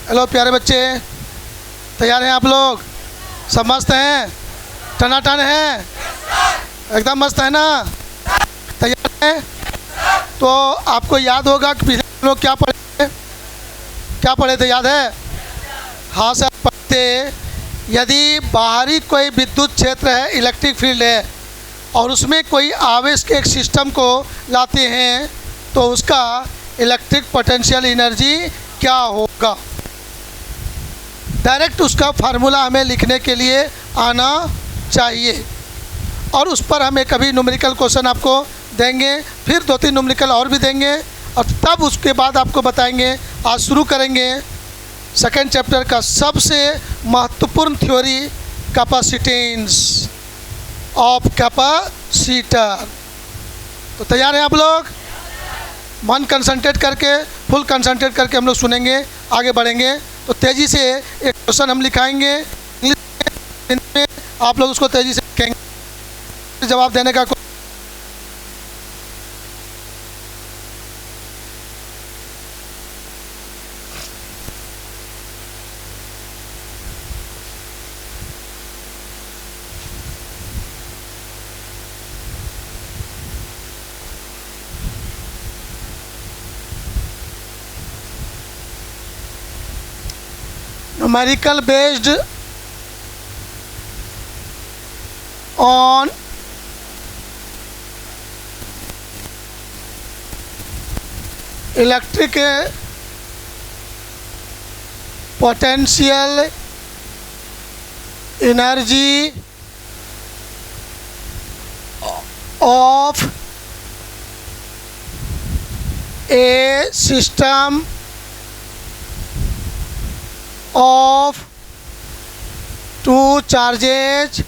Hello प्यारे बच्चे, तैयार हैं आप लोग? सब मस्त हैं? टनाटन हैं? एकदम मस्त है ना? तैयार हैं? तो आपको याद होगा कि पिछले लोग क्या पढ़े थे? याद है? हाँ सर, पढ़ते यदि बाहरी कोई विद्युत क्षेत्र है, इलेक्ट्रिक फील्ड है, और उसमें कोई आवेश के एक सिस्टम को लाते हैं तो उसका इलेक्ट्रिक पोटेंशियल एनर्जी क्या होगा। डायरेक्ट उसका फार्मूला हमें लिखने के लिए आना चाहिए, और उस पर हमें कभी न्यूमेरिकल क्वेश्चन आपको देंगे, फिर 2-3 न्यूमेरिकल और भी देंगे, और तब उसके बाद आपको बताएंगे। आज शुरू करेंगे सेकेंड चैप्टर का सबसे महत्वपूर्ण थ्योरी, कैपेसिटेंस ऑफ कैपेसिटर। तो तैयार हैं आप लोग? मन कंसंट्रेट करके, फुल कंसंट्रेट करके हम लोग सुनेंगे, आगे बढ़ेंगे। तो तेज़ी से एक क्वेश्चन हम लिखाएंगे इंग्लिश में, आप लोग उसको तेज़ी से लिखेंगे, जवाब देने का। Numerical based on electric potential energy of A system of two charges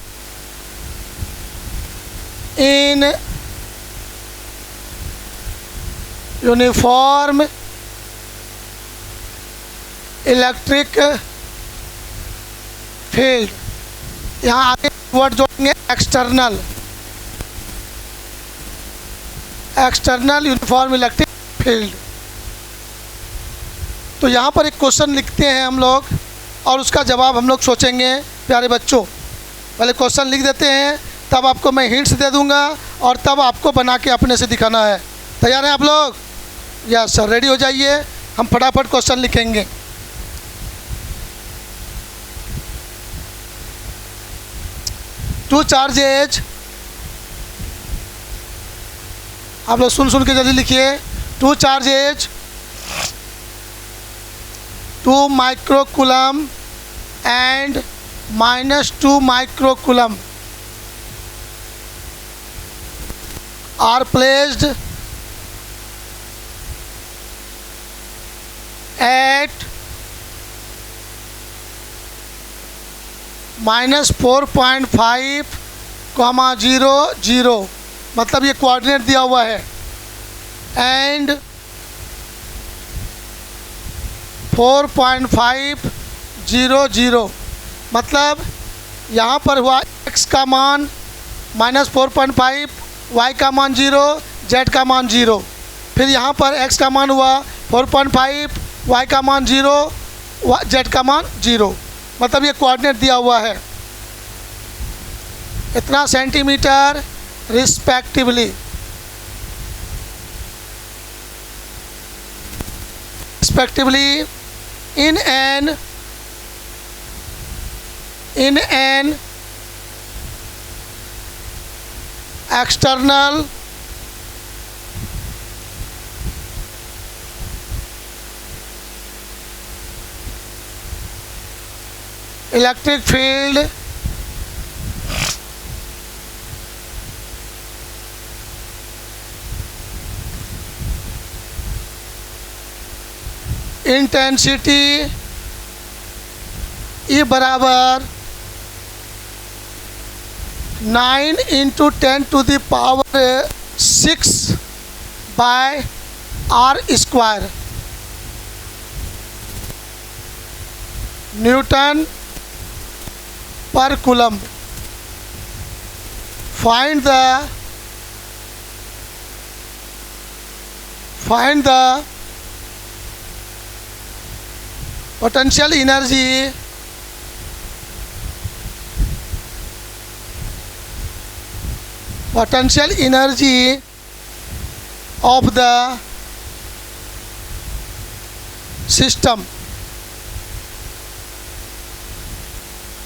in uniform electric field। यहाँ आगे वर्ड जोड़ेंगे एक्सटर्नल यूनिफॉर्म इलेक्ट्रिक फील्ड। तो यहाँ पर एक क्वेश्चन लिखते हैं हम लोग, और उसका जवाब हम लोग सोचेंगे। प्यारे बच्चों, पहले क्वेश्चन लिख देते हैं, तब आपको मैं हिंट्स दे दूंगा, और तब आपको बना के अपने से दिखाना है। तैयार हैं आप लोग? यस सर, रेडी हो जाइए, हम फटाफट क्वेश्चन लिखेंगे। टू चार्जेज, आप लोग सुन के जल्दी लिखिए। Two charges 2 microcoulomb and -2 microcoulomb are placed at -4.5, 0, 0, मतलब ये कोऑर्डिनेट दिया हुआ है, एंड 4.500, मतलब यहाँ पर हुआ x का मान -4.5, y का मान 0, z का मान 0, फिर यहाँ पर x का मान हुआ 4.5, y का मान 0, z का मान 0, मतलब ये कोऑर्डिनेट दिया हुआ है इतना centimetre respectively. in an external electric field intensity E बराबर 9 × 10⁶ बाय r² न्यूटन पर coulomb. Find the potential energy of the system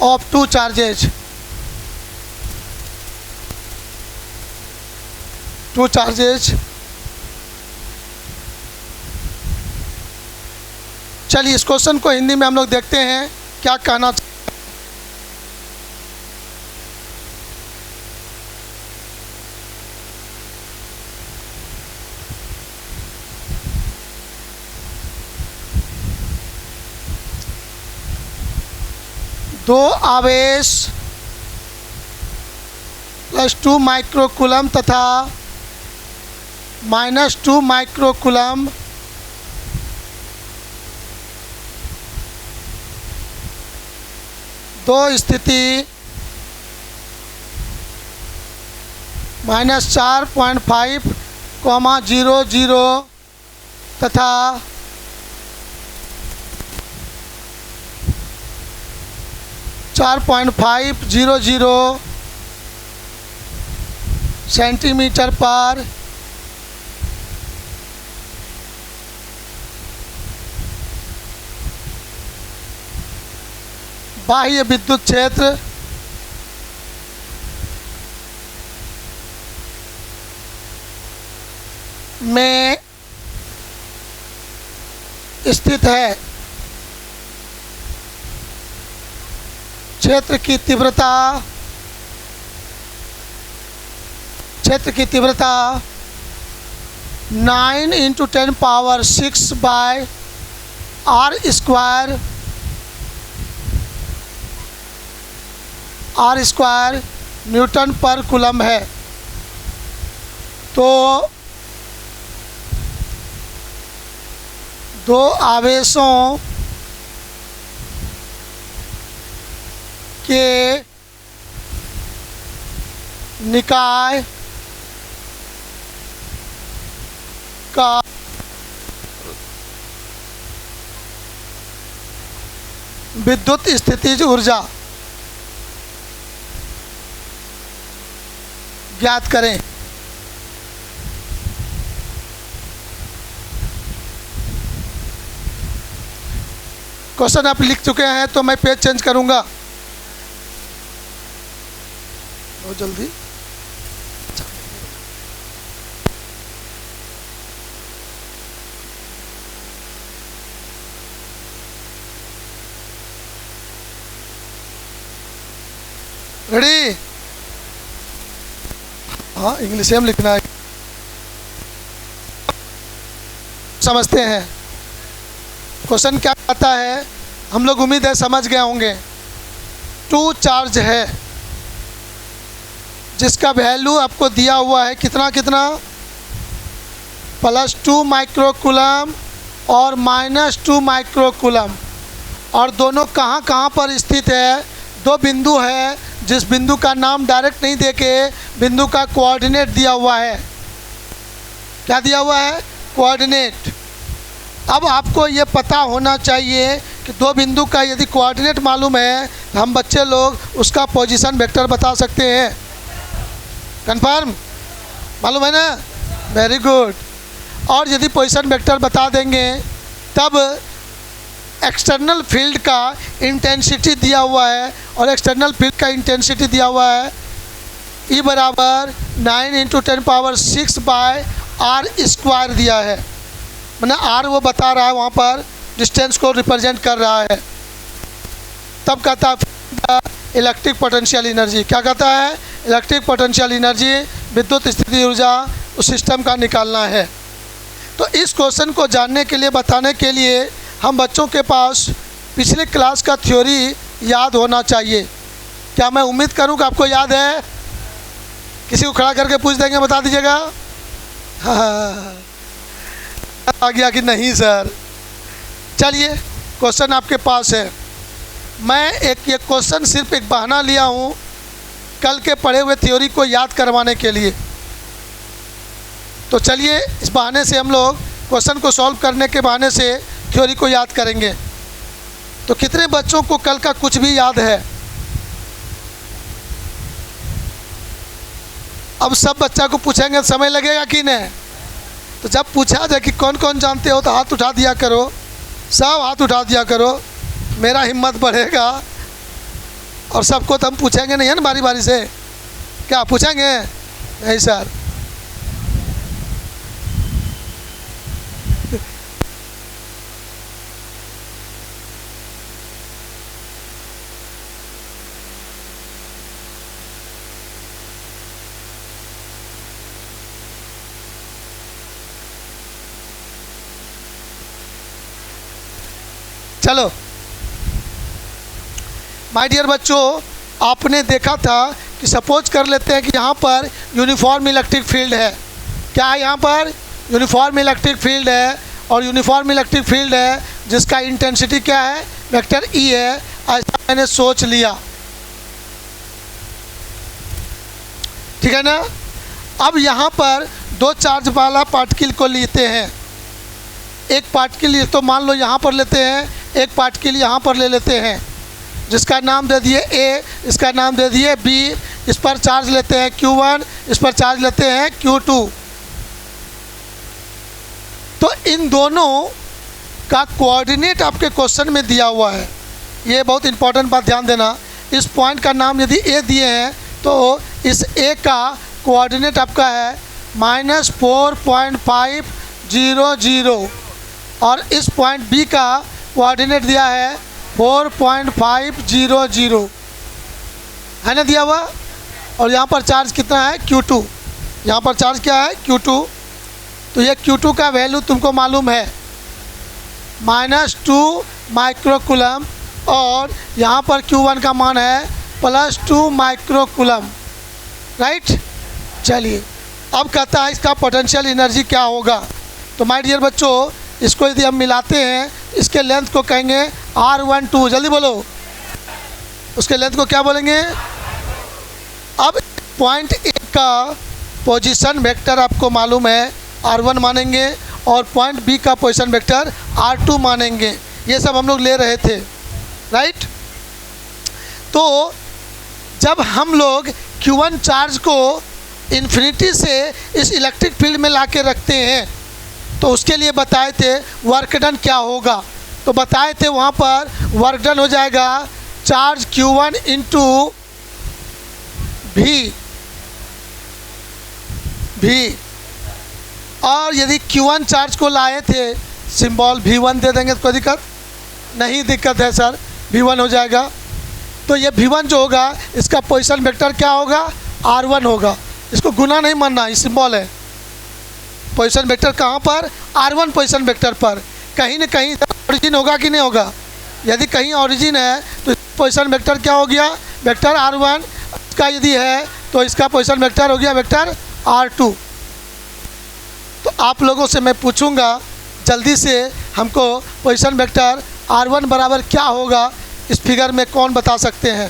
of two charges चलिए इस क्वेश्चन को हिंदी में हम लोग देखते हैं क्या कहना। दो आवेश +2 माइक्रोकूलम तथा -2 माइक्रोकूलम दो स्थिति -4.5, 0 तथा 4.500 सेंटीमीटर पर बाह्य विद्युत क्षेत्र में स्थित है। क्षेत्र की तीव्रता 9 × 10⁻⁶ न्यूटन पर कूलम है। तो दो आवेशों के निकाय का विद्युत स्थितिज ऊर्जा ज्ञात करें। क्वेश्चन आप लिख चुके हैं तो मैं पेज चेंज करूंगा बहुत जल्दी। रेडी? हाँ, इंग्लिश में लिखना है। समझते हैं क्वेश्चन क्या आता है, हम लोग उम्मीद है समझ गए होंगे। 2 चार्ज है जिसका वैल्यू आपको दिया हुआ है कितना +2 माइक्रोकूलम और -2 माइक्रोकूलम, और दोनों कहाँ पर स्थित है। दो बिंदु है, जिस बिंदु का नाम डायरेक्ट नहीं देके बिंदु का कोऑर्डिनेट दिया हुआ है। क्या दिया हुआ है? कोऑर्डिनेट। अब आपको ये पता होना चाहिए कि दो बिंदु का यदि कोऑर्डिनेट मालूम है तो हम बच्चे लोग उसका पोजीशन वेक्टर बता सकते हैं। कंफर्म? मालूम है ना? Very good. और यदि पोजीशन वेक्टर बता देंगे तब एक्सटर्नल फील्ड का इंटेंसिटी दिया हुआ है, और एक्सटर्नल फील्ड का इंटेंसिटी दिया हुआ है E = 9 × 10⁻⁶/r² दिया है। मतलब R वो बता रहा है, वहाँ पर डिस्टेंस को रिप्रेजेंट कर रहा है। तब कहता है इलेक्ट्रिक पोटेंशियल एनर्जी। क्या कहता है? इलेक्ट्रिक पोटेंशियल एनर्जी, विद्युत स्थिति ऊर्जा उस सिस्टम का निकालना है। तो इस क्वेश्चन को जानने के लिए, बताने के लिए हम बच्चों के पास पिछले क्लास का थ्योरी याद होना चाहिए। क्या मैं उम्मीद करूं कि आपको याद है? किसी को खड़ा करके पूछ देंगे, बता दीजिएगा। हाँ, आ गया कि नहीं सर? चलिए क्वेश्चन आपके पास है। मैं ये क्वेश्चन सिर्फ एक बहाना लिया हूँ कल के पढ़े हुए थ्योरी को याद करवाने के लिए। तो चलिए इस बहाने से हम लोग क्वेश्चन को सॉल्व करने के बहाने से थ्योरी को याद करेंगे। तो कितने बच्चों को कल का कुछ भी याद है? अब सब बच्चा को पूछेंगे तो समय लगेगा कि नहीं? तो जब पूछा जाए कि कौन कौन जानते हो तो हाथ उठा दिया करो, सब हाथ उठा दिया करो, मेरा हिम्मत बढ़ेगा। और सबको तो हम पूछेंगे नहीं है ना बारी बारी से, क्या पूछेंगे? नहीं सर। चलो माय डियर बच्चों, आपने देखा था कि सपोज कर लेते हैं कि यहाँ पर यूनिफॉर्म इलेक्ट्रिक फील्ड है। क्या है यहाँ पर? यूनिफॉर्म इलेक्ट्रिक फील्ड है। और यूनिफॉर्म इलेक्ट्रिक फील्ड है जिसका इंटेंसिटी क्या है? वेक्टर ई है। ऐसा मैंने सोच लिया, ठीक है ना। अब यहाँ पर दो चार्ज वाला पार्टिकल को लेते हैं। एक पार्टिकल तो मान लो यहाँ पर लेते हैं, एक पार्टिकल यहाँ पर ले लेते हैं, जिसका नाम दे दिए ए, इसका नाम दे दिए बी। इस पर चार्ज लेते हैं Q1, इस पर चार्ज लेते हैं Q2। तो इन दोनों का कोऑर्डिनेट आपके क्वेश्चन में दिया हुआ है। ये बहुत इंपॉर्टेंट बात ध्यान देना। इस पॉइंट का नाम यदि ए दिए हैं तो इस ए का कोऑर्डिनेट आपका है -4.500 और इस पॉइंट बी का कोऑर्डिनेट दिया है 4.500, है ना दिया हुआ। और यहाँ पर चार्ज कितना है? Q2। यहाँ पर चार्ज क्या है? Q2। तो ये Q2 का वैल्यू तुमको मालूम है -2 माइक्रोकूलम, और यहाँ पर Q1 का मान है +2 माइक्रोकूलम, राइट। चलिए अब कहता है इसका पोटेंशियल एनर्जी क्या होगा। तो माय डियर बच्चों, इसको यदि हम मिलाते हैं, इसके लेंथ को कहेंगे R12। जल्दी बोलो, उसके लेंथ को क्या बोलेंगे? अब पॉइंट ए का पोजीशन वेक्टर आपको मालूम है R1 मानेंगे, और पॉइंट बी का पोजीशन वेक्टर R2 मानेंगे। ये सब हम लोग ले रहे थे, राइट। तो जब हम लोग Q1 चार्ज को इन्फिनिटी से इस इलेक्ट्रिक फील्ड में ला के रखते हैं तो उसके लिए बताए थे वर्क डन क्या होगा। तो बताए थे वहाँ पर वर्क डन हो जाएगा चार्ज Q1 इंटू भी। और यदि Q1 चार्ज को लाए थे, सिंबल V1 दे देंगे तो कोई दिक्कत नहीं? दिक्कत है सर, V1 हो जाएगा। तो ये V1 जो होगा इसका पोजीशन वेक्टर क्या होगा? R1 होगा। इसको गुना नहीं मानना, ये सिंबल है। पोजीशन वेक्टर कहाँ पर? R1 पोजीशन वेक्टर पर। कहीं न कहीं ऑरिजिन होगा कि नहीं होगा? यदि कहीं ऑरिजिन है तो पोजीशन वेक्टर क्या हो गया? Vector R1। इसका यदि है तो इसका पोजीशन वेक्टर हो गया वेक्टर R2। तो आप लोगों से मैं पूछूंगा जल्दी से, हमको पोजीशन वेक्टर R1 बराबर क्या होगा इस फिगर में कौन बता सकते हैं?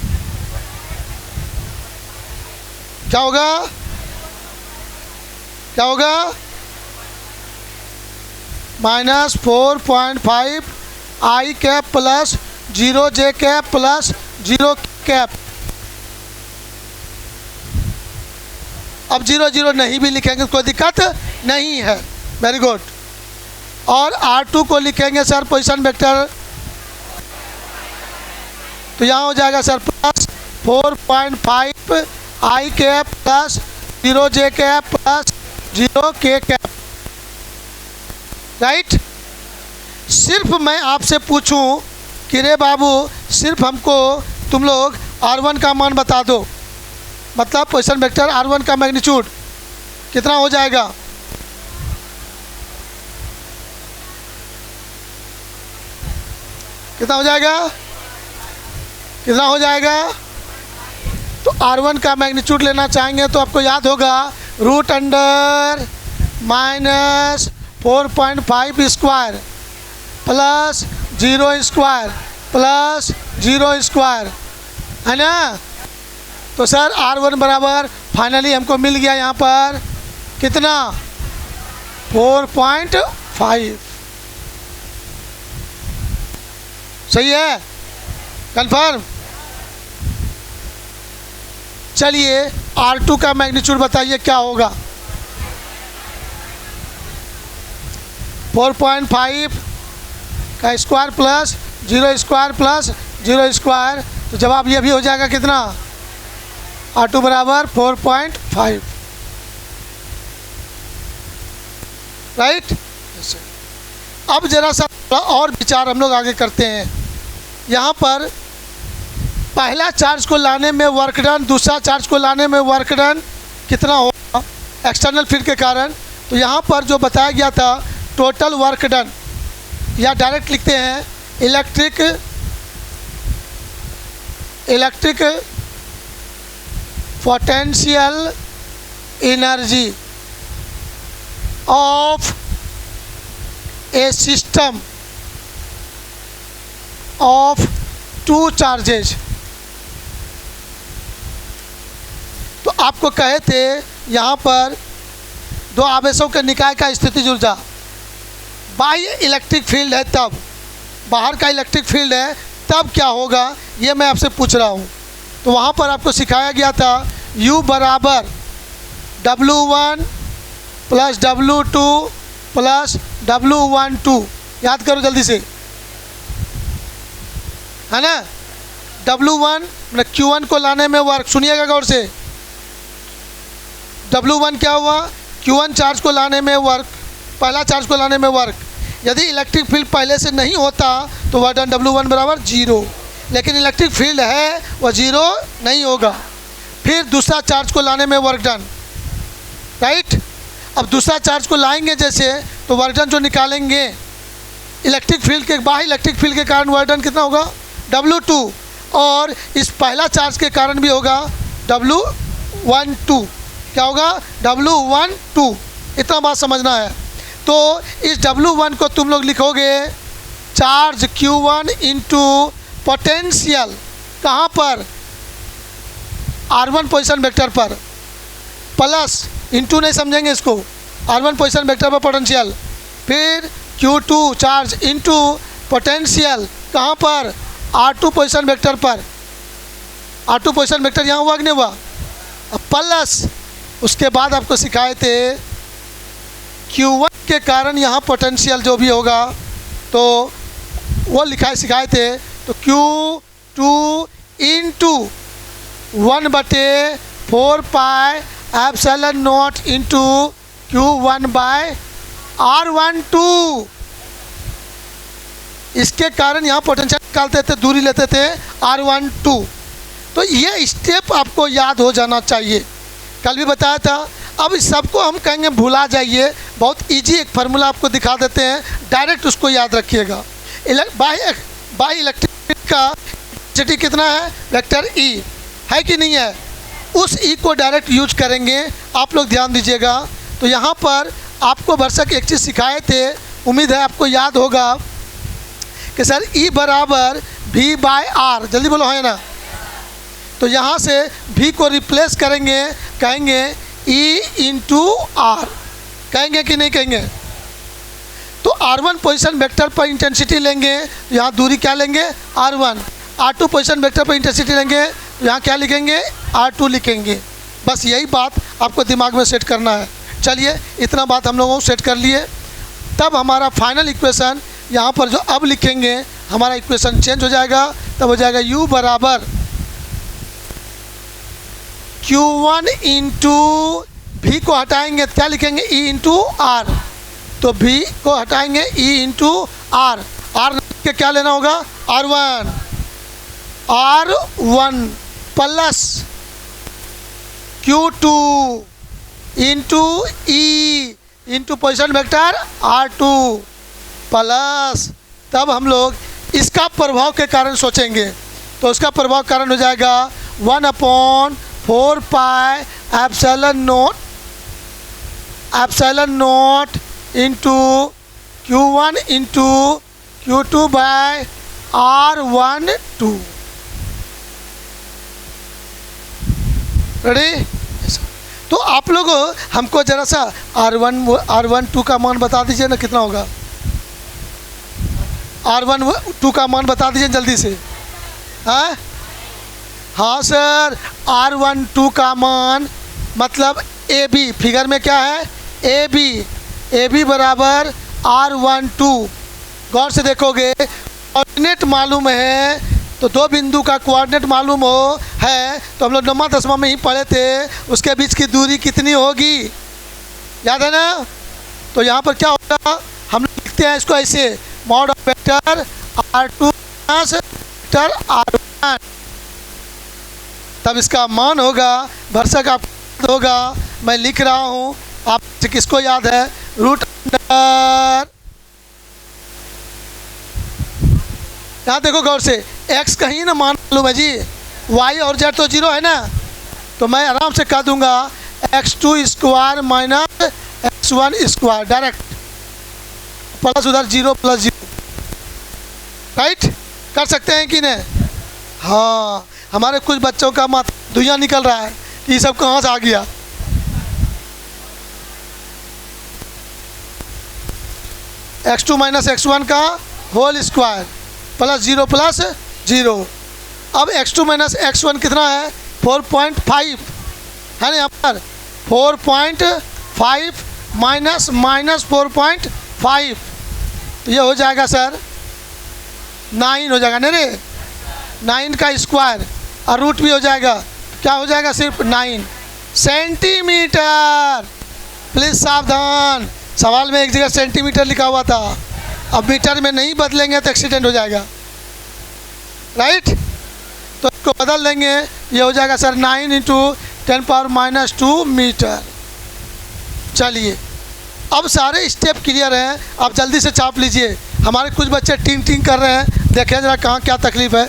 क्या होगा? क्या होगा? -4.5 I cap plus 0 J cap plus 0 cap. अब 0 0 नहीं भी लिखेंगे कोई दिक्कत नहीं है, वेरी गुड। और R2 को लिखेंगे सर पोजीशन वेक्टर, तो यहाँ हो जाएगा sir +4.5 I cap plus 0 J cap plus 0 K cap, right. सिर्फ मैं आपसे पूछूं कि रे बाबू सिर्फ हमको तुम लोग R1 का मान बता दो, मतलब पोजीशन वेक्टर R1 का मैग्नीट्यूड कितना हो जाएगा? कितना हो जाएगा? कितना हो जाएगा? तो R1 का मैग्नीट्यूड लेना चाहेंगे तो आपको याद होगा √(-4.5 square plus 0 square plus 0 square, है ना। तो सर R1 बराबर फाइनली हमको मिल गया यहाँ पर कितना? 4.5। सही है, कंफर्म। चलिए R2 का मैग्नीट्यूड बताइए क्या होगा। 4.5 का square plus 0 square plus 0 square, तो जवाब ये भी हो जाएगा कितना, R2 बराबर 4.5, राइट। अब जरा सा और विचार हम लोग आगे करते हैं। यहाँ पर पहला चार्ज को लाने में वर्क डन, दूसरा चार्ज को लाने में वर्क डन कितना होगा एक्सटर्नल फील्ड के कारण। तो यहाँ पर जो बताया गया था टोटल वर्क डन, या डायरेक्ट लिखते हैं electric potential energy of A system of 2 charges. तो आपको कहे थे यहाँ पर 2 आवेशों के निकाय का स्थितिज ऊर्जा, बाह्य इलेक्ट्रिक फील्ड है तब, बाहर का इलेक्ट्रिक फील्ड है तब क्या होगा, ये मैं आपसे पूछ रहा हूँ। तो वहाँ पर आपको सिखाया गया था U बराबर W1 plus W2 plus W12, याद करो जल्दी से, है ना। W1 मतलब Q1 को लाने में वर्क, सुनिएगा गौर से, W1 क्या हुआ, Q1 चार्ज को लाने में वर्क, पहला चार्ज को लाने में वर्क। यदि इलेक्ट्रिक फील्ड पहले से नहीं होता तो वर्क डन W1 बराबर 0, लेकिन इलेक्ट्रिक फील्ड है वह 0 नहीं होगा। फिर दूसरा चार्ज को लाने में वर्क डन, राइट। अब दूसरा चार्ज को लाएंगे जैसे, तो वर्क डन जो निकालेंगे इलेक्ट्रिक फील्ड के, बाहर इलेक्ट्रिक फील्ड के कारण वर्क डन कितना होगा W2, और इस पहला चार्ज के कारण भी होगा W12, क्या होगा W12, इतना बात समझना है। तो इस W1 को तुम लोग लिखोगे चार्ज Q1 इंटू पोटेंशियल, कहाँ पर, R1 पोजिशन वेक्टर पर, प्लस इंटू नहीं समझेंगे इसको, R1 पोजिशन वेक्टर पर पोटेंशियल, फिर Q2 चार्ज इंटू पोटेंशियल कहाँ पर, R2 पोजिशन वेक्टर पर, R2 पोजिशन वेक्टर यहाँ हुआ कि नहीं हुआ, प्लस उसके बाद आपको सिखाए थे Q1 के कारण यहाँ पोटेंशियल जो भी होगा तो वो सिखाए थे, तो Q2 into 1/4 pi epsilon naught into Q1 by R12, इसके कारण यहाँ पोटेंशियल निकालते थे, दूरी लेते थे R12। तो ये स्टेप आपको याद हो जाना चाहिए, कल भी बताया था। अब इस सबको हम कहेंगे भुला जाइए, बहुत इजी एक फार्मूला आपको दिखा देते हैं, डायरेक्ट उसको याद रखिएगा। बाई इलेक्ट्रिक का डेंसिटी कितना है, वेक्टर E है कि नहीं है, उस E को डायरेक्ट यूज करेंगे, आप लोग ध्यान दीजिएगा। तो यहाँ पर आपको भरसक एक चीज़ सिखाए थे, उम्मीद है आपको याद होगा कि सर E बराबर V/R, जल्दी बोलो है ना। तो यहाँ से V को रिप्लेस करेंगे, कहेंगे E इंटू R, कहेंगे कि नहीं कहेंगे। तो R1 पोजीशन वेक्टर पर इंटेंसिटी लेंगे, तो यहाँ दूरी क्या लेंगे R1, R2 पोजीशन वेक्टर पर इंटेंसिटी लेंगे, तो यहाँ क्या लिखेंगे R2 लिखेंगे। बस यही बात आपको दिमाग में सेट करना है। चलिए इतना बात हम लोगों को सेट कर लिए, तब हमारा फाइनल इक्वेशन यहाँ पर जो अब लिखेंगे हमारा इक्वेशन चेंज हो जाएगा, तब हो जाएगा U बराबर Q1 इंटू V को हटाएंगे क्या लिखेंगे E इंटू R, तो V को हटाएंगे E इंटू R, R के क्या लेना होगा R1 plus Q2 into E into position vector R2 plus, तब हम लोग इसका प्रभाव के कारण सोचेंगे, तो उसका प्रभाव कारण हो जाएगा 1/4 pi epsilon naught into Q1 into Q2 by R12। Ready. तो आप लोग हमको जरा सा R12 का मान बता दीजिए ना, कितना होगा R12 का मान बता दीजिए जल्दी से। हाँ हाँ सर, R12 का मान मतलब AB, फिगर में क्या है AB बराबर R12। गौर से देखोगे, कोऑर्डिनेट मालूम है तो दो बिंदु का कोऑर्डिनेट मालूम है तो हम लोग 9वां में ही पढ़े थे, उसके बीच की दूरी कितनी होगी, याद है ना। तो यहाँ पर क्या होगा, हम लोग लिखते हैं इसको ऐसे, mod of vector R2 plus vector R1, तब इसका मान होगा, भरसक आपको होगा, मैं लिख रहा हूँ, आप किसको याद है, रूट अंडर, यहाँ देखो गौर से, x कहीं ना मान मालूम है जी, y और z तो 0 है ना, तो मैं आराम से कह दूंगा x2 square minus x1 square, direct plus उधर 0 प्लस 0, राइट, कर सकते हैं कि नहीं। हाँ, हमारे कुछ बच्चों का मत दुनिया निकल रहा है कि ये सब कहाँ से आ गया। x2 माइनस x1 का होल स्क्वायर प्लस 0 प्लस 0। अब x2 माइनस x1 कितना है, 4.5 है ना, यहाँ पर 4.5 माइनस 4.5, तो ये हो जाएगा सर 9 हो जाएगा, नहीं रे, 9 का स्क्वायर और रूट भी हो जाएगा, क्या हो जाएगा, सिर्फ 9 सेंटीमीटर। प्लीज़ सावधान, सवाल में एक जगह सेंटीमीटर लिखा हुआ था, अब मीटर में नहीं बदलेंगे तो एक्सीडेंट हो जाएगा, राइट। तो इसको बदल देंगे, ये हो जाएगा सर 9 × 10⁻² मीटर। चलिए, अब सारे स्टेप क्लियर हैं, आप जल्दी से छाप लीजिए। हमारे कुछ बच्चे टिंग टिंग कर रहे हैं, देखें जरा कहाँ क्या तकलीफ़ है,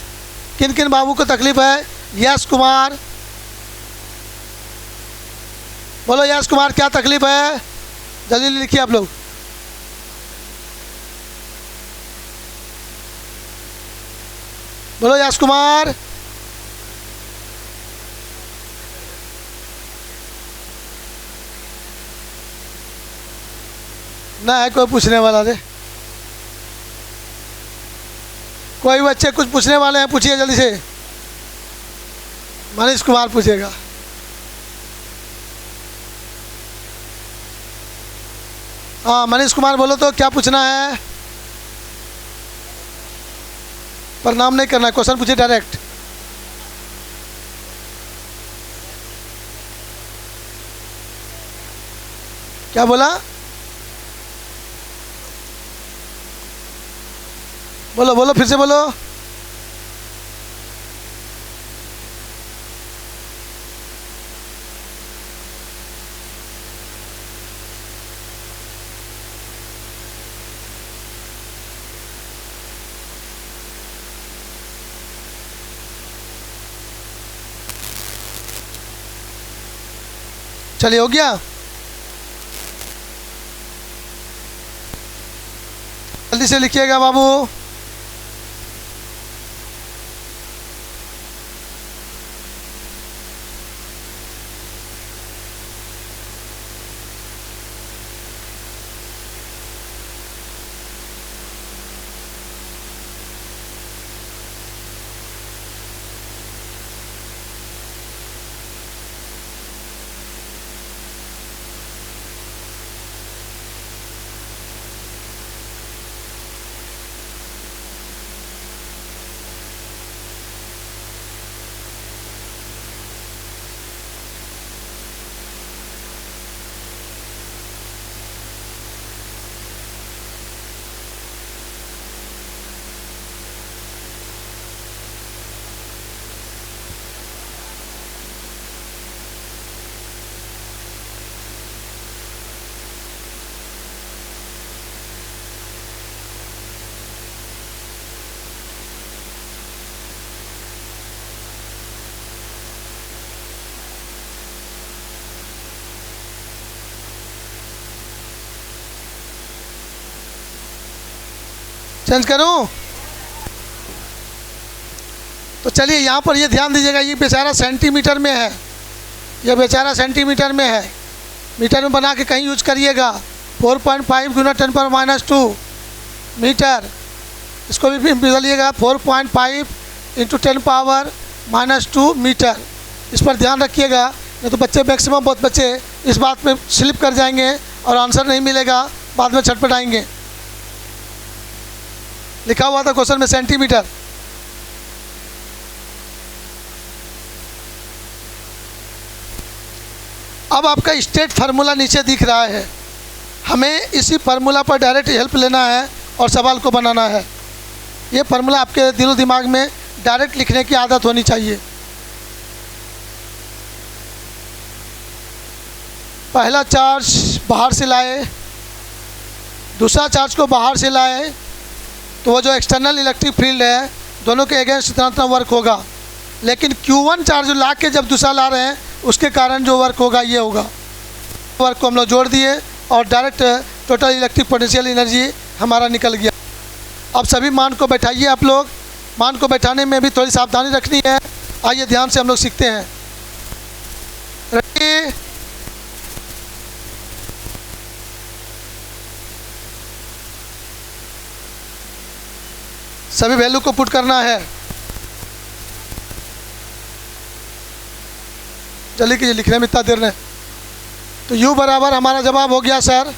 किन किन बाबू को तकलीफ़ है। यश कुमार, बोलो यश कुमार, क्या तकलीफ़ है, जल्दी लिखिए आप लोग। बोलो यश कुमार। ना है कोई पूछने वाला रे, कोई बच्चे कुछ पूछने वाले हैं, पूछिए जल्दी से। मनीष कुमार पूछेगा। हाँ मनीष कुमार, बोलो तो क्या पूछना है। प्रणाम नहीं करना, क्वेश्चन पूछिए डायरेक्ट। क्या बोला, बोलो बोलो फिर से बोलो। चलिए, हो गया, जल्दी से लिखिएगा बाबू। चेंज करूं, तो चलिए यहाँ पर ये ध्यान दीजिएगा, ये बेचारा सेंटीमीटर में है, ये बेचारा सेंटीमीटर में है, मीटर में बना के कहीं यूज करिएगा। 4.5 × 10⁻² मीटर, इसको भी बदलिएगा 4.5 इंटू 10⁻⁻² मीटर। इस पर ध्यान रखिएगा, नहीं तो बच्चे मैक्सिमम बहुत बच्चे इस बात में स्लिप कर जाएंगे और आंसर नहीं मिलेगा, बाद में छटपटाएंगे। लिखा हुआ था क्वेश्चन में सेंटीमीटर। अब आपका स्टेट फार्मूला नीचे दिख रहा है, हमें इसी फार्मूला पर डायरेक्ट हेल्प लेना है और सवाल को बनाना है। ये फार्मूला आपके दिलो दिमाग में डायरेक्ट लिखने की आदत होनी चाहिए। पहला चार्ज बाहर से लाए, दूसरा चार्ज को बाहर से लाए, तो वो जो एक्सटर्नल इलेक्ट्रिक फील्ड है दोनों के अगेंस्ट इतना वर्क होगा। लेकिन Q1 चार्ज ला के जब दूसरा ला रहे हैं उसके कारण जो वर्क होगा ये होगा। वर्क को हम लोग जोड़ दिए और direct total electric potential energy हमारा निकल गया। अब सभी मान को बैठाइए आप लोग। मान को बैठाने में भी थोड़ी सावधानी रखनी है। आइए ध्यान से हम लोग सीखते हैं। रेडी, सभी वैल्यू को पुट करना है। जल्दी कीजिए, लिखने में इतना देर नहीं। तो U बराबर हमारा जवाब हो गया सर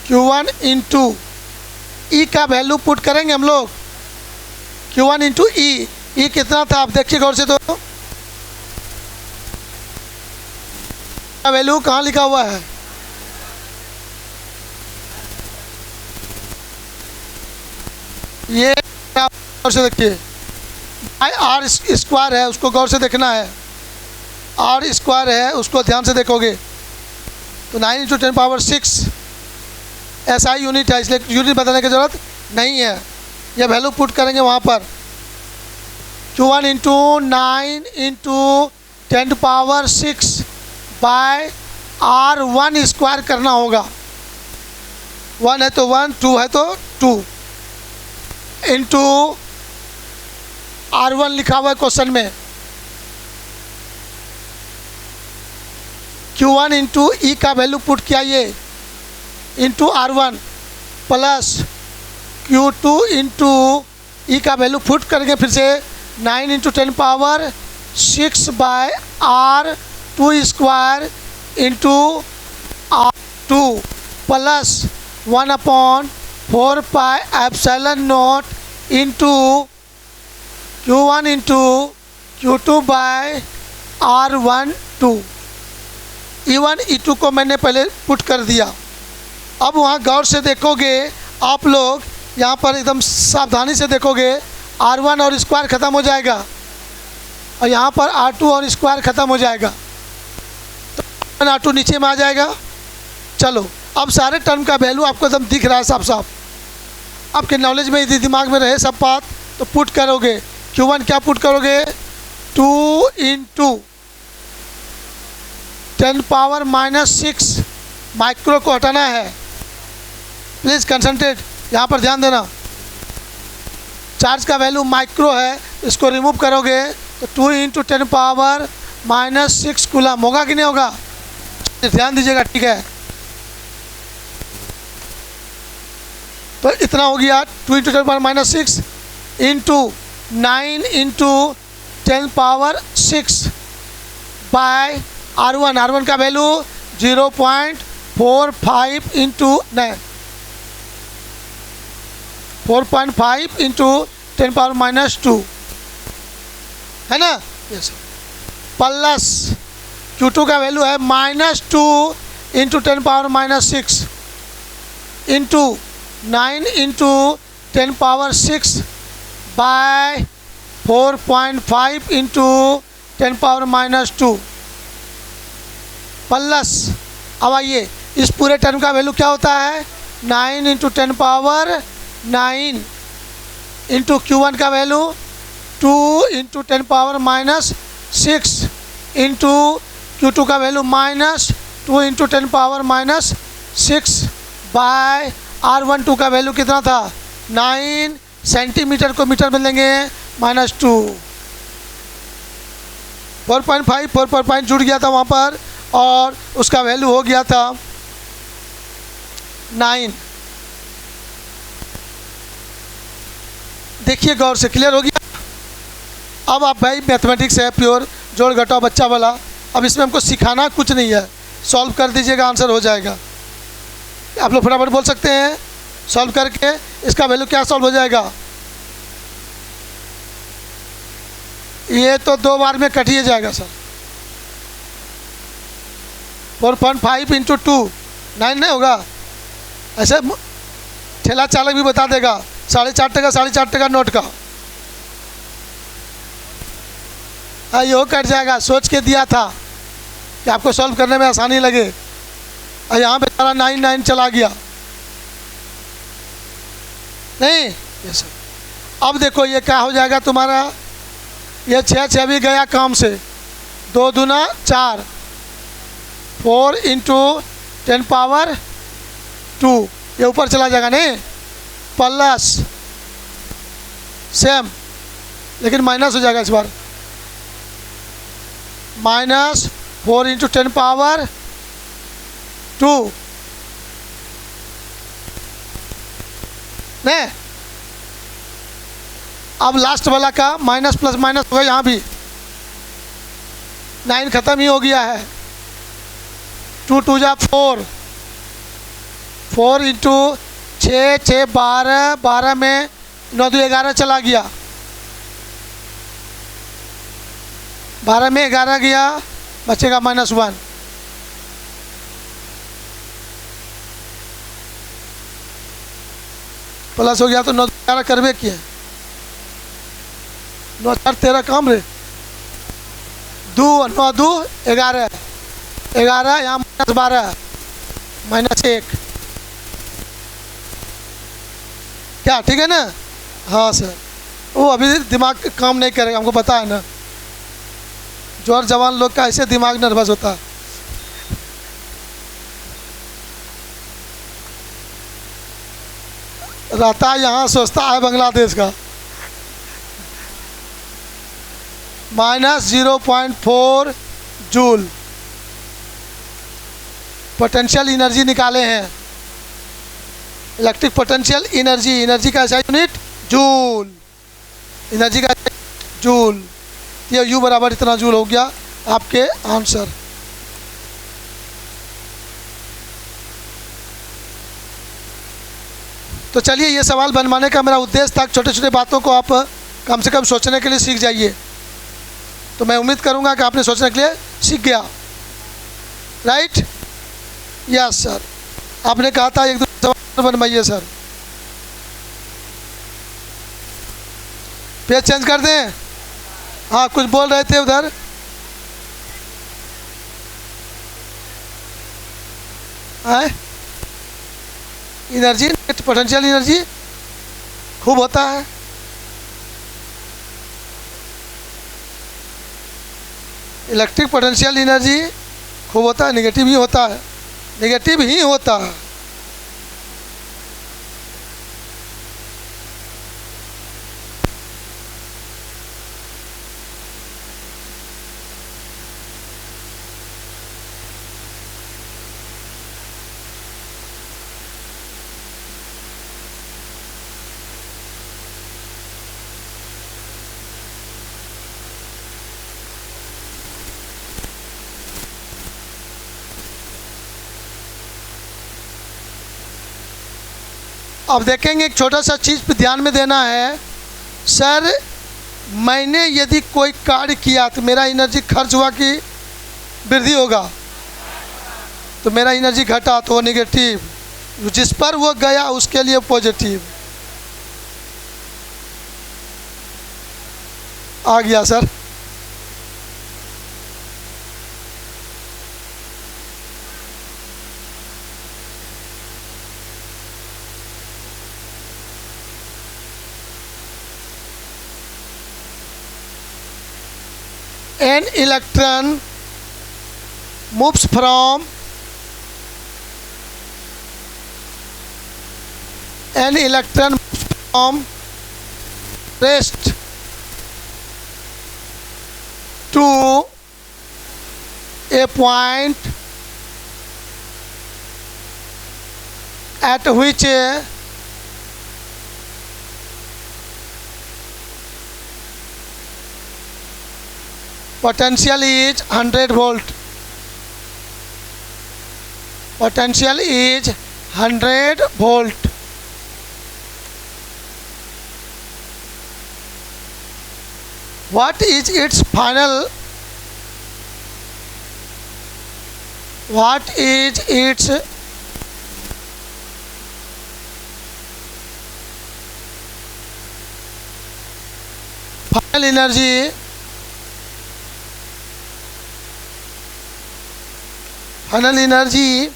Q1 इंटू E का वैल्यू पुट करेंगे हम लोग। Q1 इंटू E कितना था आप देखिए गौर से। तो का वैल्यू कहाँ लिखा हुआ है? ये गौर से देखिए, R स्क्वायर है उसको गौर से देखना है। R स्क्वायर है उसको ध्यान से देखोगे तो 9 इंटू 10⁻6 SI यूनिट है, इसलिए यूनिट बदलने की ज़रूरत नहीं है। यह वैल्यू पुट करेंगे वहाँ पर। Q1 into 9 into 10⁻6 bye R1 square करना होगा। 1 है तो 1, 2 है तो 2 इंटू R1 लिखा हुआ है क्वेश्चन में। Q1 इंटू E का वैल्यू पुट किया ये into R1 plus Q2 into E का वैल्यू पुट करेंगे फिर से 9 into 10⁻6 by R2 square into R2 plus 1/4πε0 into Q1 into Q2 by R12। E1 E2 को मैंने पहले पुट कर दिया। अब वहाँ गौर से देखोगे आप लोग, यहाँ पर एकदम सावधानी से देखोगे, R1 और स्क्वायर ख़त्म हो जाएगा और यहाँ पर R2 और स्क्वायर ख़त्म हो जाएगा, तो R2 नीचे में आ जाएगा। चलो अब सारे टर्म का वैल्यू आपको एकदम दिख रहा है साफ साफ, आपके नॉलेज में यदि दिमाग में रहे सब बात तो पुट करोगे। Q1 क्या पुट करोगे? 2 इंटू 10⁻6 माइक्रो को हटाना है। प्लीज़ कंसंट्रेट, यहाँ पर ध्यान देना। चार्ज का वैल्यू माइक्रो है, इसको रिमूव करोगे तो 2 इंटू 10⁻6 कूलम होगा कि नहीं होगा? ध्यान दीजिएगा, ठीक है। तो इतना हो गया 2 into 10⁻6 into 9 into 10⁻6 bye R1 का वैल्यू 0.45 इंटू 4.5 इंटू 10⁻² है ना, यस। प्लस Q2 का वैल्यू है -2 into 10⁻6 into 9 into 10⁻6 by 4.5 into 10⁻² plus. अब आइए इस पूरे टर्म का वैल्यू क्या होता है? 9 इंटू 10⁻9 इंटू Q1 का वैल्यू 2 इंटू 10⁻6 इंटू Q2 का वैल्यू -2 इंटू 10⁻6 बाय R12 का वैल्यू कितना था? 9 सेंटीमीटर को मीटर में लेंगे -2। 4.5 जुड़ गया था वहाँ पर और उसका वैल्यू हो गया था 9। देखिए गौर से, क्लियर हो गया। अब आप भाई मैथमेटिक्स है प्योर, जोड़ घटाओ बच्चा वाला, अब इसमें हमको सिखाना कुछ नहीं है, सॉल्व कर दीजिएगा, आंसर हो जाएगा। आप लोग फटाफट बोल सकते हैं, सॉल्व करके इसका वैल्यू क्या सॉल्व हो जाएगा। ये तो 2 बार में कट ही जाएगा सर। 4.5 इंटू 2 9 नहीं होगा। ऐसे ठेला चालक भी बता देगा, 4.5 टका 4.5 टका नोट का। हाँ यो कट जाएगा, सोच के दिया था कि आपको सॉल्व करने में आसानी लगे, और यहाँ पे सारा 9 चला गया नहीं। ये सर अब देखो ये क्या हो जाएगा तुम्हारा, ये 6 भी गया काम से, 2 दूना 4, 4 इंटू 10 पावर 2, ये ऊपर चला जाएगा नहीं, प्लस सेम, लेकिन माइनस हो जाएगा इस बार, माइनस 4 इंटू 10 पावर 2 नहीं। अब लास्ट वाला का माइनस प्लस माइनस होगा, यहाँ भी 9 खत्म ही हो गया है, 2 2 जा 4, 4 इंटू 6 6 12, 12 में 9 2 11 चला गया, 12 में 11 गया, बचेगा -1। प्लस हो गया तो 9 11 करवे किए, 9 4 13 काम रे, 2 9 2 11 11, यहाँ -12 -1, क्या ठीक है ना। हाँ सर, वो अभी दिमाग काम नहीं करेगा, हमको पता है ना, जोर जवान लोग का ऐसे दिमाग नर्वस होता है। रहता यहाँ सोचता है बांग्लादेश का। -0.4 जूल पोटेंशियल एनर्जी निकाले हैं, इलेक्ट्रिक पोटेंशियल एनर्जी, एनर्जी का ऐसा यूनिट जूल, एनर्जी का जूल, ये U बराबर इतना जूल हो गया आपके आंसर। तो चलिए, ये सवाल बनवाने का मेरा उद्देश्य था, छोटे छोटे बातों को आप कम से कम सोचने के लिए सीख जाइए। तो मैं उम्मीद करूंगा कि आपने सोचने के लिए सीख गया, राइट। यस सर, आपने कहा था 1 2 सवाल बनवाइए सर। पेज चेंज कर दें। हाँ, कुछ बोल रहे थे उधर। एनर्जी, पोटेंशियल एनर्जी खूब होता है। इलेक्ट्रिक पोटेंशियल एनर्जी खूब होता है, नेगेटिव ही होता है, नेगेटिव ही होता है। अब देखेंगे, एक छोटा सा चीज़ पे ध्यान में देना है सर। मैंने यदि कोई कार्य किया तो मेरा एनर्जी खर्च हुआ कि वृद्धि होगा, तो मेरा एनर्जी घटा तो वो नेगेटिव, जिस पर वो गया उसके लिए पॉजिटिव आ गया sir. An electron moves from rest to a point at which Potential is 100 volt. Potential is 100 volt. What is its final energy? Final energy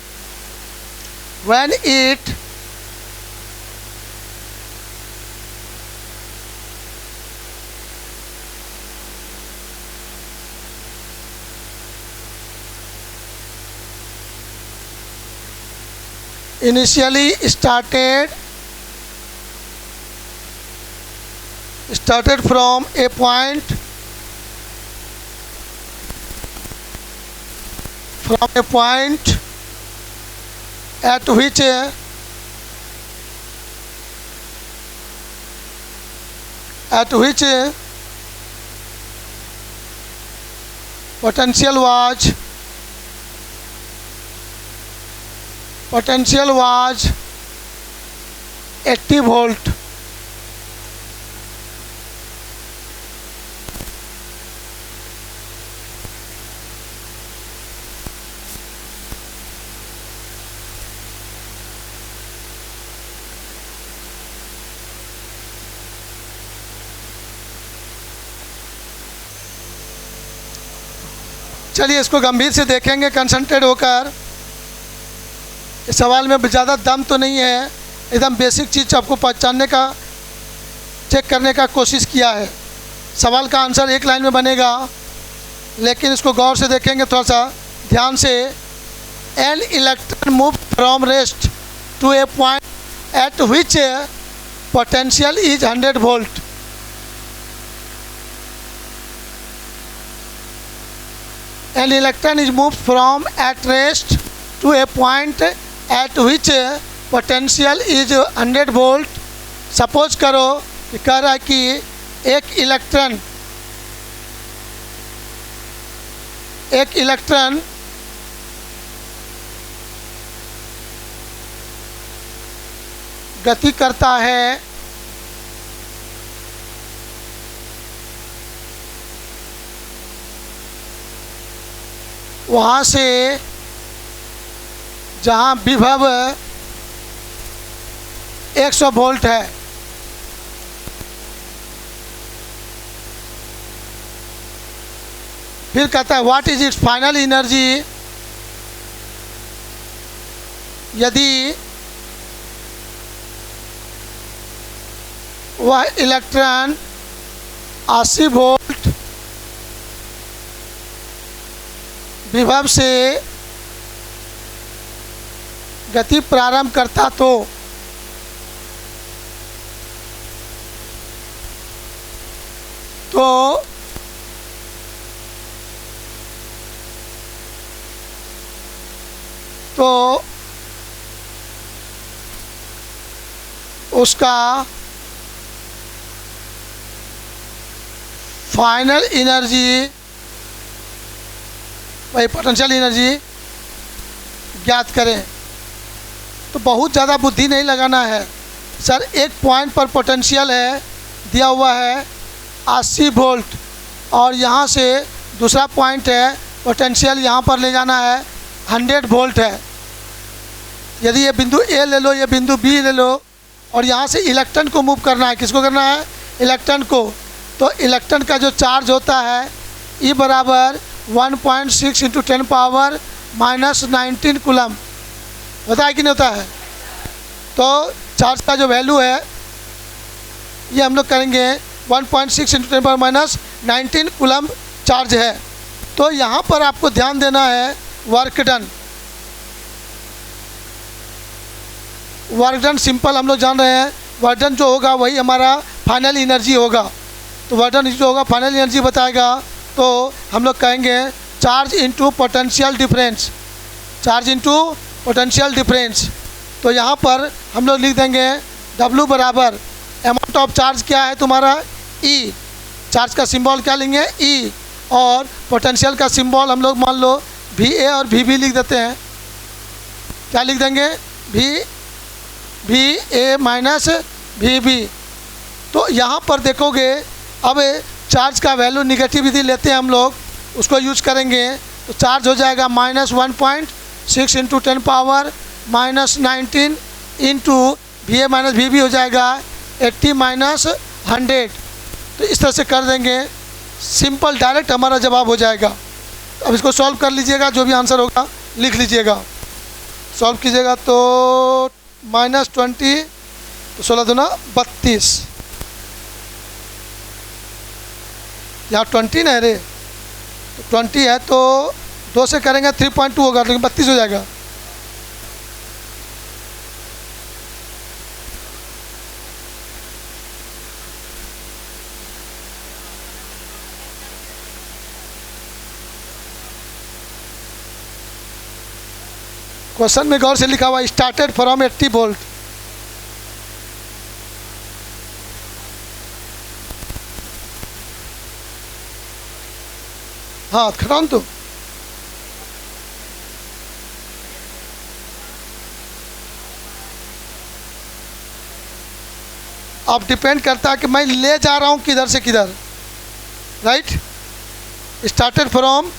when it initially started from a point at which potential was 80 volt. चलिए इसको गंभीर से देखेंगे concentrate होकर। इस सवाल में ज़्यादा दम तो नहीं है, एकदम बेसिक चीज़ आपको पहचानने का, चेक करने का कोशिश किया है। सवाल का आंसर एक लाइन में बनेगा, लेकिन इसको गौर से देखेंगे थोड़ा सा ध्यान से। An electron move from rest to a point at which potential is 100 volt. An electron is moved from at rest to a point at which potential is 100 volt. Suppose करो कि कह रहा है कि एक इलेक्ट्रॉन गति करता है वहाँ से जहाँ विभव 100 वोल्ट है। फिर कहता है what is it's final energy. यदि वह इलेक्ट्रॉन 80 वोल्ट विभव से गति प्रारंभ करता तो उसका फाइनल एनर्जी, वही पोटेंशियल एनर्जी ज्ञात करें। तो बहुत ज़्यादा बुद्धि नहीं लगाना है सर। एक पॉइंट पर पोटेंशियल है दिया हुआ है 80 वोल्ट, और यहाँ से दूसरा पॉइंट है पोटेंशियल यहाँ पर ले जाना है 100 वोल्ट है। यदि ये बिंदु ए ले लो, ये बिंदु बी ले लो, और यहाँ से इलेक्ट्रॉन को मूव करना है। किसको करना है? इलेक्ट्रॉन को। तो इलेक्ट्रॉन का जो चार्ज होता है E बराबर 1.6 × 10⁻⁻19 कूलम होता है कि नहीं होता है? तो चार्ज का जो वैल्यू है ये हम लोग करेंगे 1.6 × 10⁻⁻19 कूलम चार्ज है। तो यहाँ पर आपको ध्यान देना है work done. Work done simple हम लोग जान रहे हैं, वर्क डन जो होगा वही हमारा फाइनल एनर्जी होगा। तो वर्क डन जो होगा फाइनल एनर्जी बताएगा। तो हम लोग कहेंगे charge into potential difference, charge into potential difference. तो यहाँ पर हम लोग लिख देंगे W बराबर अमाउंट ऑफ चार्ज क्या है तुम्हारा E, चार्ज का सिंबल क्या लेंगे E, और पोटेंशियल का सिंबल हम लोग मान लो VA और VB लिख देते हैं। क्या लिख देंगे? VA minus VB। तो यहाँ पर देखोगे अब चार्ज का वैल्यू निगेटिविटी लेते हैं हम लोग, उसको यूज करेंगे तो चार्ज हो जाएगा -1.6 into 10 power -19 into VA minus VB हो जाएगा 80 माइनस 100। तो इस तरह से कर देंगे, सिंपल डायरेक्ट हमारा जवाब हो जाएगा। अब इसको सॉल्व कर लीजिएगा, जो भी आंसर होगा लिख लीजिएगा। सॉल्व कीजिएगा तो -20 तो 16 दूना 32, यहाँ 20 ना है रे, तो 20 है तो 2 से करेंगे 3.2 होगा, लेकिन 32 हो जाएगा। क्वेश्चन में गौर से लिखा हुआ स्टार्टेड फ्रॉम 80 वोल्ट। हाँ खटान तो अब डिपेंड करता है कि मैं ले जा रहा हूं किधर से किधर, राइट। स्टार्टेड फ्रॉम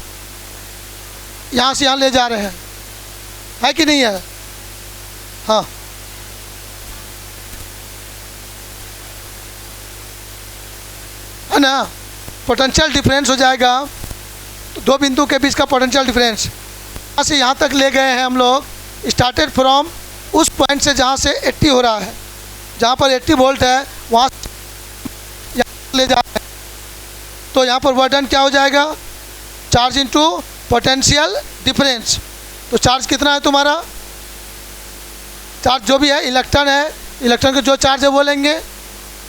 यहाँ से यहाँ ले जा रहे हैं, है कि नहीं है? हाँ है ना। पोटेंशियल डिफरेंस हो जाएगा, तो दो बिंदु के बीच का पोटेंशियल डिफरेंस। यहाँ से यहाँ तक ले गए हैं हम लोग, स्टार्टेड फ्रॉम उस पॉइंट से जहाँ से 80 हो रहा है, जहाँ पर 80 वोल्ट है वहाँ ले जा रहे हैं। तो यहाँ पर वर्डन क्या हो जाएगा? Charge into potential difference. तो चार्ज कितना है तुम्हारा? चार्ज जो भी है इलेक्ट्रॉन है, इलेक्ट्रॉन का जो चार्ज है वो लेंगे,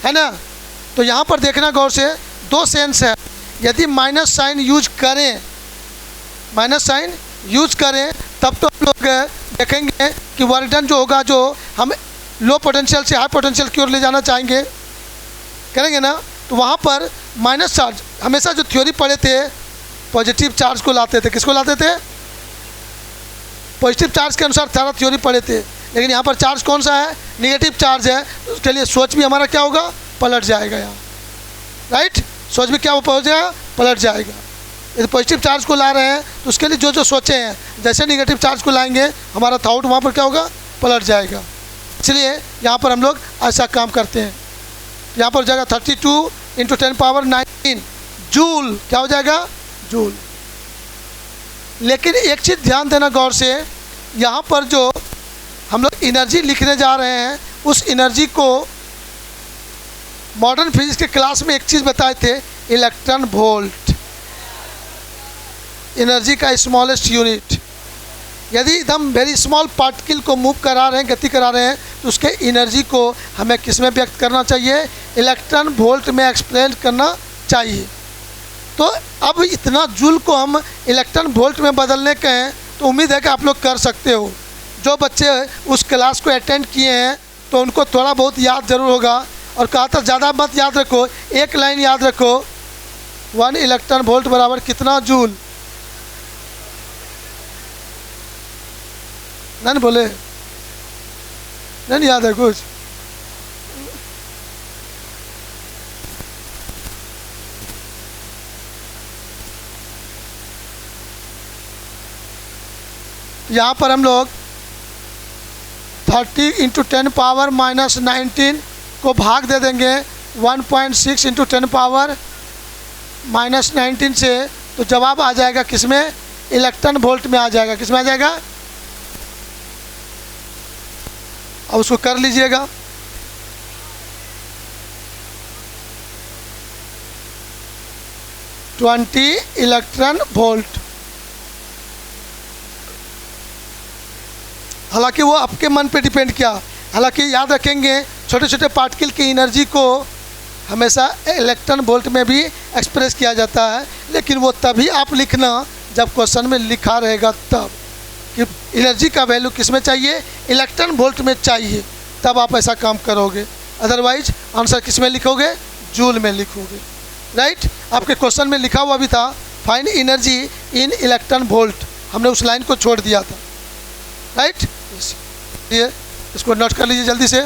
है ना। तो यहाँ पर देखना गौर से, दो सेंस है। यदि माइनस साइन यूज करें, माइनस साइन यूज करें तब तो हम लोग देखेंगे कि वर्क डन जो होगा, जो हम लो पोटेंशियल से हाई पोटेंशियल की ओर ले जाना चाहेंगे, करेंगे ना, तो वहाँ पर माइनस चार्ज हमेशा जो थ्योरी पढ़े थे पॉजिटिव चार्ज को लाते थे। किसको लाते थे? पॉजिटिव चार्ज के अनुसार सारा थ्योरी पढ़े थे। लेकिन यहाँ पर चार्ज कौन सा है? निगेटिव चार्ज है, तो उसके लिए सोच भी हमारा क्या होगा? पलट जाएगा यहाँ, राइट। सोच भी क्या हो जाएगा? पलट जाएगा। यदि पॉजिटिव चार्ज को ला रहे हैं तो उसके लिए जो जो सोचे हैं, जैसे निगेटिव चार्ज को लाएंगे हमारा थॉट वहाँ पर क्या होगा? पलट जाएगा। इसलिए यहाँ पर हम लोग ऐसा काम करते हैं। यहाँ पर हो जाएगा 32 इंटू 10 पावर 19 जूल। क्या हो जाएगा? जूल। लेकिन एक चीज़ ध्यान देना गौर से, यहाँ पर जो हम लोग एनर्जी लिखने जा रहे हैं, उस एनर्जी को मॉडर्न फिजिक्स के क्लास में एक चीज़ बताए थे, इलेक्ट्रॉन वोल्ट, एनर्जी का स्मॉलेस्ट यूनिट। यदि एकदम वेरी स्मॉल पार्टिकल को मूव करा रहे हैं, गति करा रहे हैं, तो उसके एनर्जी को हमें किस में व्यक्त करना चाहिए? इलेक्ट्रॉन वोल्ट में एक्सप्लेन करना चाहिए। तो अब इतना जूल को हम इलेक्ट्रॉन वोल्ट में बदलने के हैं, तो उम्मीद है कि आप लोग कर सकते हो। जो बच्चे उस क्लास को अटेंड किए हैं तो उनको थोड़ा बहुत याद ज़रूर होगा। और कहा था ज़्यादा मत याद रखो, एक लाइन याद रखो, 1 इलेक्ट्रॉन वोल्ट बराबर कितना जूल। नहीं बोले? नहीं याद है कुछ? यहाँ पर हम लोग 30 इंटू 10 पावर -19 को भाग दे देंगे 1.6 इंटू 10 पावर -19 से, तो जवाब आ जाएगा किसमें? इलेक्ट्रॉन वोल्ट में आ जाएगा। किस में आ जाएगा? अब उसको कर लीजिएगा। Twenty electron volt. हालांकि वो आपके मन पे डिपेंड किया। हालांकि याद रखेंगे छोटे छोटे पार्टिकल की एनर्जी को हमेशा इलेक्ट्रॉन वोल्ट में भी एक्सप्रेस किया जाता है, लेकिन वो तभी आप लिखना जब क्वेश्चन में लिखा रहेगा तब कि एनर्जी का वैल्यू किस में चाहिए? इलेक्ट्रॉन वोल्ट में चाहिए, तब आप ऐसा काम करोगे। अदरवाइज आंसर किस में लिखोगे? जूल में लिखोगे, राइट। आपके क्वेश्चन में लिखा हुआ भी था find energy in electron volt, हमने उस लाइन को छोड़ दिया था, राइट। ये इसको नोट कर लीजिए जल्दी से।